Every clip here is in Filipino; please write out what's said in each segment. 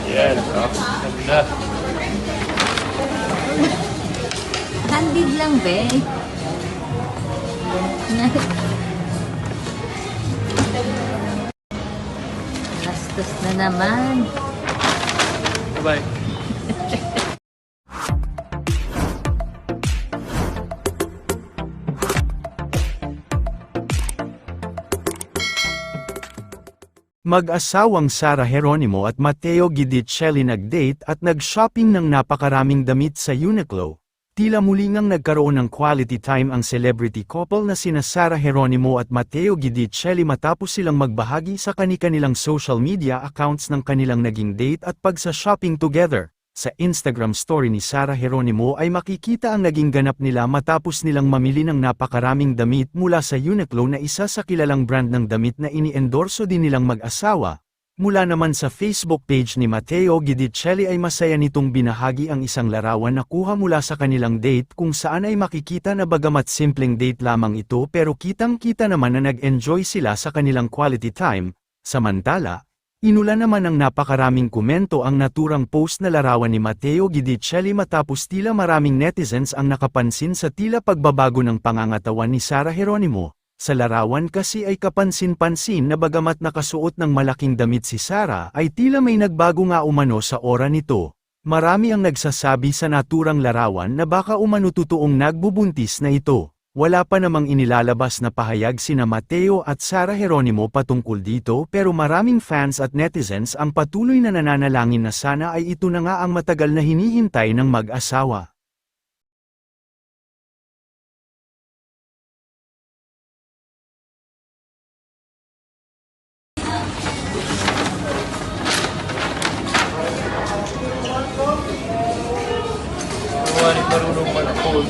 Yan, oh. Ganda. Handid lang, be. Gastos na naman. Bye-bye. Mag-asawang Sara Geronimo at Mateo Guidicelli nag-date at nag-shopping ng napakaraming damit sa Uniqlo. Tila muli ngang nagkaroon ng quality time ang celebrity couple na sina Sara Geronimo at Mateo Guidicelli matapos silang magbahagi sa kani-kanilang social media accounts ng kanilang naging date at pagsa-shopping together. Sa Instagram story ni Sara Geronimo ay makikita ang naging ganap nila matapos nilang mamili ng napakaraming damit mula sa Uniqlo na isa sa kilalang brand ng damit na ini-endorso din nilang mag-asawa. Mula naman sa Facebook page ni Mateo Guidicelli ay masaya nitong binahagi ang isang larawan na kuha mula sa kanilang date kung saan ay makikita na bagamat simpleng date lamang ito pero kitang-kita naman na nag-enjoy sila sa kanilang quality time. Samantala, inula naman ng napakaraming komento ang naturang post na larawan ni Mateo Guidicelli matapos tila maraming netizens ang nakapansin sa tila pagbabago ng pangangatawan ni Sara Geronimo. Sa larawan kasi ay kapansin-pansin na bagamat nakasuot ng malaking damit si Sara ay tila may nagbago nga umano sa aura nito. Marami ang nagsasabi sa naturang larawan na baka umano totoong nagbubuntis na ito. Wala pa namang inilalabas na pahayag sina Mateo at Sara Geronimo patungkol dito pero maraming fans at netizens ang patuloy na nananalangin na sana ay ito na nga ang matagal na hinihintay ng mag-asawa. Wala marunong malapol.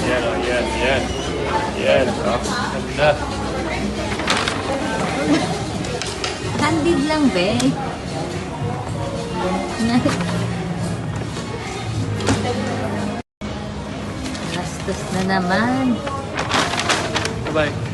Yan, oh, yan, yan. Yan, oh. Ganda. Handid lang, be. Gastos na naman. Bye-bye.